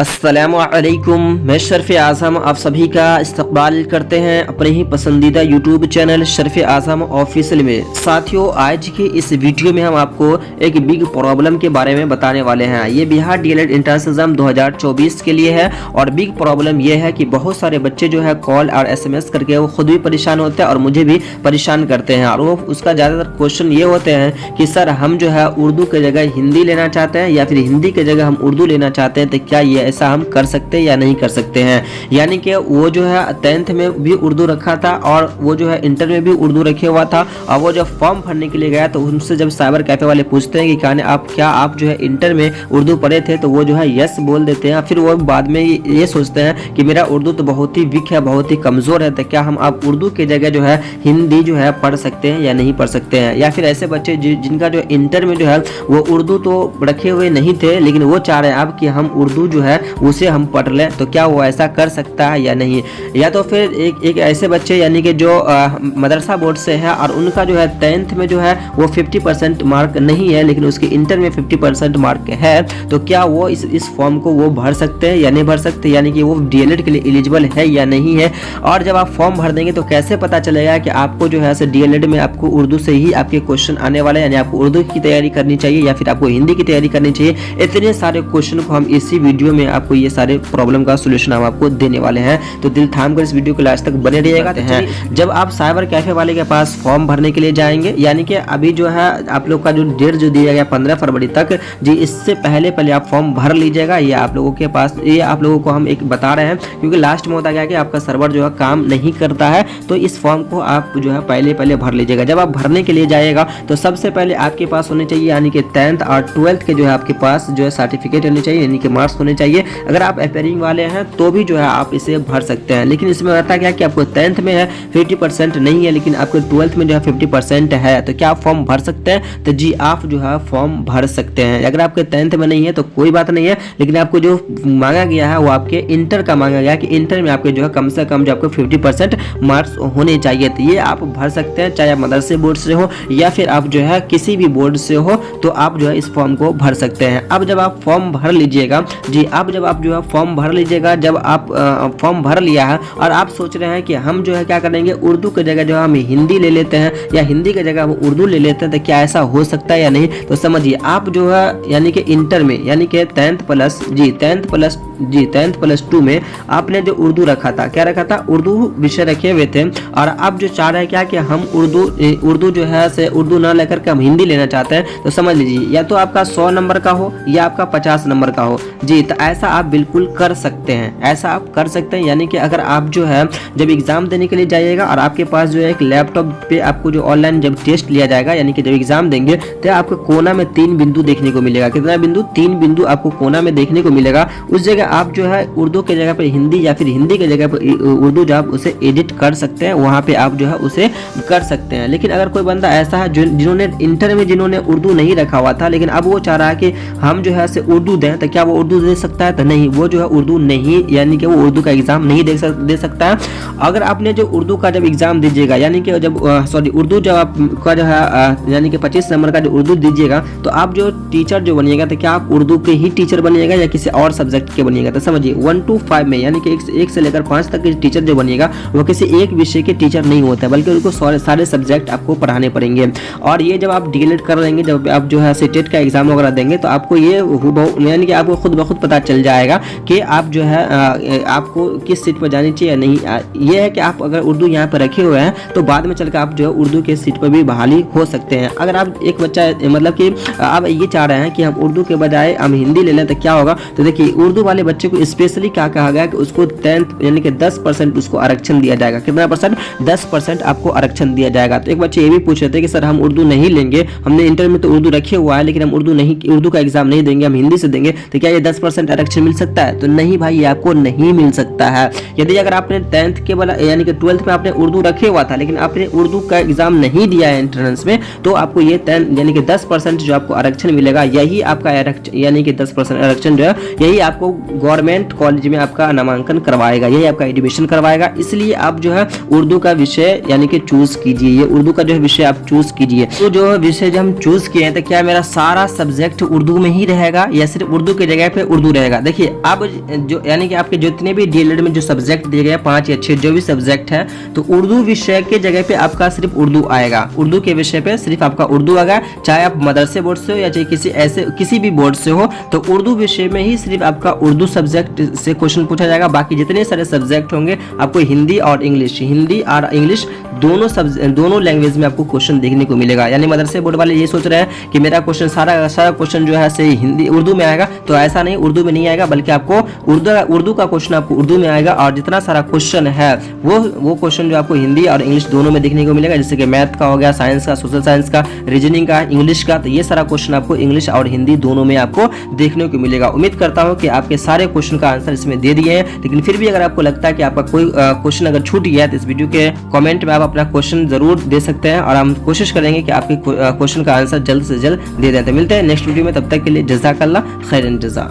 अस्सलामुअलैकुम, मैं शर्फ आज़म आप सभी का इस्तकबाल करते हैं अपने ही पसंदीदा यूट्यूब चैनल शर्फ आज़म ऑफिशियल में। साथियों, आज के इस वीडियो में हम आपको एक बिग प्रॉब्लम के बारे में बताने वाले हैं। ये बिहार डीएलएड एंट्रेंस एग्जाम 2024 के लिए है और बिग प्रॉब्लम ये है कि बहुत सारे बच्चे जो है कॉल और SMS करके वो खुद भी परेशान होते हैं और मुझे भी परेशान करते हैं। और वो उसका ज़्यादातर क्वेश्चन ये होते हैं कि सर हम जो है उर्दू की जगह हिंदी लेना चाहते हैं या फिर हिंदी की जगह हम उर्दू लेना चाहते हैं, तो क्या ये ऐसा हम कर सकते हैं या नहीं कर सकते हैं। यानी कि वो जो है 10th में भी उर्दू रखा था और वो जो है इंटर में भी उर्दू रखे हुआ था, और वो जब फॉर्म भरने के लिए गया तो उनसे जब साइबर कैफे वाले पूछते हैं कि क्या आप जो है इंटर में उर्दू पढ़े थे, तो वो जो है यस बोल देते हैं। फिर वो बाद में ये सोचते हैं कि मेरा उर्दू तो बहुत ही वीक है, बहुत ही कमज़ोर है, तो क्या हम आप उर्दू की जगह जो है हिंदी जो है पढ़ सकते हैं या नहीं पढ़ सकते हैं। या फिर ऐसे बच्चे जिनका जो इंटर में जो है वो उर्दू तो रखे हुए नहीं थे, लेकिन वो चाह रहे हैं अब कि हम उर्दू जो है उसे हम पढ़ लें, तो क्या वो ऐसा कर सकता है या नहीं। या तो फिर एक ऐसे बच्चे यानी कि जो मदरसा बोर्ड से है और उनका जो है 10th में जो है वो 50% मार्क नहीं है, लेकिन उसके इंटर में 50% मार्क है, तो क्या वो इस फॉर्म को वो भर सकते हैं या नहीं भर सकते, यानी कि वो डीएलएड के लिए एलिजिबल है या नहीं है। और जब आप फॉर्म भर देंगे तो कैसे पता चलेगा कि आपको जो है डीएलएड में आपको उर्दू से ही आपके क्वेश्चन आने वाले हैं, यानी आपको उर्दू की तैयारी करनी चाहिए या फिर आपको हिंदी की तैयारी करनी चाहिए। इतने सारे क्वेश्चन को हम इसी वीडियो में आपको ये सारे प्रॉब्लम का सोल्यूशन हम आपको देने वाले हैं, तो दिल थाम कर इस वीडियो को लास्ट तक बने रहिएगा। जब आप साइबर कैफे वाले के पास फॉर्म भरने के लिए जाएंगे, यानी कि अभी जो है आप लोग का जो डेट जो दिया गया 15 फरवरी तक जी, इससे पहले आप फॉर्म भर लीजिएगा। ये आप लोगों के पास ये आप लोगों को हम एक बता रहे हैं क्योंकि लास्ट में होता गया कि आपका सर्वर जो है काम नहीं करता है, तो इस फॉर्म को आप जो है पहले भर लीजिएगा। जब आप भरने के लिए जाइएगा तो सबसे पहले आपके पास होने चाहिए यानी कि 10th और 12th के जो है आपके पास जो है सर्टिफिकेट होने चाहिए, यानी कि मार्क्स होने चाहिए। अगर आप अपेयरिंग वाले हैं तो भी जो है आप इसे भर सकते हैं, लेकिन इसमें होता क्या कि आपको 10th में है 50% नहीं है, लेकिन आपको 12th में जो है 50% है, तो क्या आप फॉर्म भर सकते हैं। तो जी आप जो है फॉर्म भर सकते हैं। अगर आपके 10th में नहीं है तो कोई बात नहीं है, लेकिन आपको जो मांगा गया है वो आपके इंटर का मांगा गया कि इंटर में आपके जो है कम से कम जो आपको 50% मार्क्स होने चाहिए, तो ये आप भर सकते हैं। चाहे आप मदरसे बोर्ड से हो या फिर आप जो है किसी भी बोर्ड से हो, तो आप जो है इस फॉर्म को भर सकते हैं। अब जब आप फॉर्म भर लीजिएगा जी, अब जब आप जो है फॉर्म भर लीजिएगा, जब आप फॉर्म भर लिया है और आप सोच रहे हैं कि हम जो है क्या करेंगे, उर्दू की जगह जो हम हिंदी ले लेते हैं या हिंदी की जगह हम उर्दू ले लेते हैं, तो क्या ऐसा हो सकता है या नहीं। तो समझिए आप जो है यानी कि इंटर में यानी कि 10th प्लस 2 में आपने जो उर्दू रखा था, क्या रखा था, उर्दू विषय रखे हुए थे, और अब जो चाह रहे हैं क्या कि हम उर्दू जो है से उर्दू ना लेकर के हम हिंदी लेना चाहते हैं, तो समझ लीजिए या तो आपका 100 नंबर का हो या आपका 50 नंबर का हो जी, तो ऐसा आप बिल्कुल कर सकते हैं, ऐसा आप कर सकते हैं। यानी कि अगर आप जो है जब एग्जाम देने के लिए जाइएगा और आपके पास जो है एक लैपटॉप पे आपको जो ऑनलाइन जब टेस्ट लिया जाएगा, यानी कि जब एग्जाम देंगे, तो आपको कोना में 3 बिंदु देखने को मिलेगा। कितना बिंदु, 3 बिंदु आपको कोना में देखने को मिलेगा। उस जगह आप जो है उर्दू के जगह पर हिंदी या फिर हिंदी के जगह पर उर्दू जो आप उसे एडिट कर सकते हैं, वहाँ पे आप जो है उसे कर सकते हैं। लेकिन अगर कोई बंदा ऐसा है जिन्होंने इंटर में जिन्होंने उर्दू नहीं रखा हुआ था, लेकिन अब वो चाह रहा है कि हम जो है उर्दू दें, तो क्या वो उर्दू दे सकता है, तो नहीं, वो जो है उर्दू नहीं, यानी कि वो उर्दू का एग्जाम नहीं दे सकता है। अगर आपने जो उर्दू का जब एग्जाम दीजिएगा, यानी कि जब उर्दू जब आपका जो है यानी कि 25 नंबर का जो उर्दू दीजिएगा, तो आप जो टीचर जो बनिएगा, तो क्या आप उर्दू के ही टीचर बनिएगा या किसी और सब्जेक्ट के बनिएगा। तो समझिए 1 to 5 में यानी कि 1 से लेकर 5 तक के टीचर जो बनिएगा वो किसी एक विषय के टीचर नहीं होता है, बल्कि उनको सारे सब्जेक्ट आपको पढ़ाने पड़ेंगे। और ये जब आप डीएलएड कर लेंगे, जब आप जो है टेट का एग्जाम वगैरह देंगे, तो आपको ये यानी कि आपको खुद ब खुद पता चल जाएगा कि आप जो है आपको किस सीट पर जानी चाहिए या नहीं। ये है कि आप अगर उर्दू यहाँ पर रखे हुए हैं तो बाद में चलकर आप जो है उर्दू के सीट पर भी बहाली हो सकते हैं। अगर आप एक बच्चा मतलब कि आप ये चाह रहे हैं कि हम उर्दू के बजाय हम हिंदी ले लें, तो क्या होगा, तो देखिए उर्दू वाले बच्चे को स्पेशली क्या कहा गया कि उसको 10th यानी कि 10% उसको आरक्षण दिया जाएगा। कितना परसेंट, 10% आपको आरक्षण दिया जाएगा। तो एक बच्चे ये भी पूछ रहे थे कि सर हम उर्दू नहीं लेंगे, हमने इंटर में तो उर्दू रखे हुआ है, लेकिन हम उर्दू का एग्जाम नहीं देंगे, हम हिंदी से देंगे, तो क्या ये 10% आरक्षण मिल सकता है। तो नहीं भाई, ये आपको नहीं मिल सकता है। यदि अगर आपने 10th के वाला यानी कि 12th में आपने उर्दू रखे हुआ था, लेकिन आपने उर्दू का एग्जाम नहीं दिया है एंट्रेंस में, तो आपको ये 10 यानी कि 10% जो आपको आरक्षण मिलेगा, यही आपका यानी कि 10% आरक्षण जो है यही आपको गवर्नमेंट कॉलेज में आपका नामांकन करवाएगा, यही आपका एडमिशन करवाएगा। इसलिए आप जो है उर्दू का विषय यानी कि चूज कीजिए, ये उर्दू का जो है विषय आप चूज कीजिए। तो जो विषय जो हम चूज किए हैं, तो क्या मेरा सारा सब्जेक्ट उर्दू में ही रहेगा या सिर्फ उर्दू की जगह पे उर्दू रहेगा। जाएगा। देखिए अब जो यानी कि आपके जितने भी डीएलएड में जो सब्जेक्ट दिए गए 5 या 6 जो भी सब्जेक्ट है, तो उर्दू विषय के जगह पे आपका सिर्फ उर्दू आएगा। उर्दू के विषय पे सिर्फ आपका उर्दू आएगा, चाहे आप मदरसे बोर्ड से हो या चाहे किसी भी बोर्ड से हो, तो उर्दू विषय में ही सिर्फ आपका उर्दू सब्जेक्ट से क्वेश्चन पूछा जाएगा। बाकी जितने सारे सब्जेक्ट होंगे आपको हिंदी और इंग्लिश दोनों लैंग्वेज में आपको क्वेश्चन देखने को मिलेगा। यानी मदरसे बोर्ड वाले ये सोच रहे हैं कि मेरा क्वेश्चन सारा क्वेश्चन जो है से हिंदी उर्दू में आएगा, तो ऐसा नहीं, उर्दू में नहीं आएगा, बल्कि आपको उर्दू का क्वेश्चन आपको उर्दू में आएगा, और जितना सारा क्वेश्चन है वो क्वेश्चन जो आपको हिंदी और इंग्लिश दोनों में देखने को मिलेगा। जैसे कि मैथ का हो गया, साइंस का, सोशल साइंस का, रीजनिंग का, इंग्लिश का, तो ये सारा क्वेश्चन आपको इंग्लिश और हिंदी दोनों में आपको देखने को मिलेगा। उम्मीद करता हूँ कि आपके सारे क्वेश्चन का आंसर इसमें दे दिए हैं, लेकिन फिर भी अगर आपको लगता है कि आपका कोई क्वेश्चन अगर छूट गया है तो इस वीडियो के कमेंट में आप अपना क्वेश्चन जरूर दे सकते हैं, और हम कोशिश करेंगे कि आपके क्वेश्चन का आंसर जल्द से जल्द दे दें। तो मिलते हैं नेक्स्ट वीडियो में, तब तक के लिए जज़ाकल्लाह खैरन जज़ा।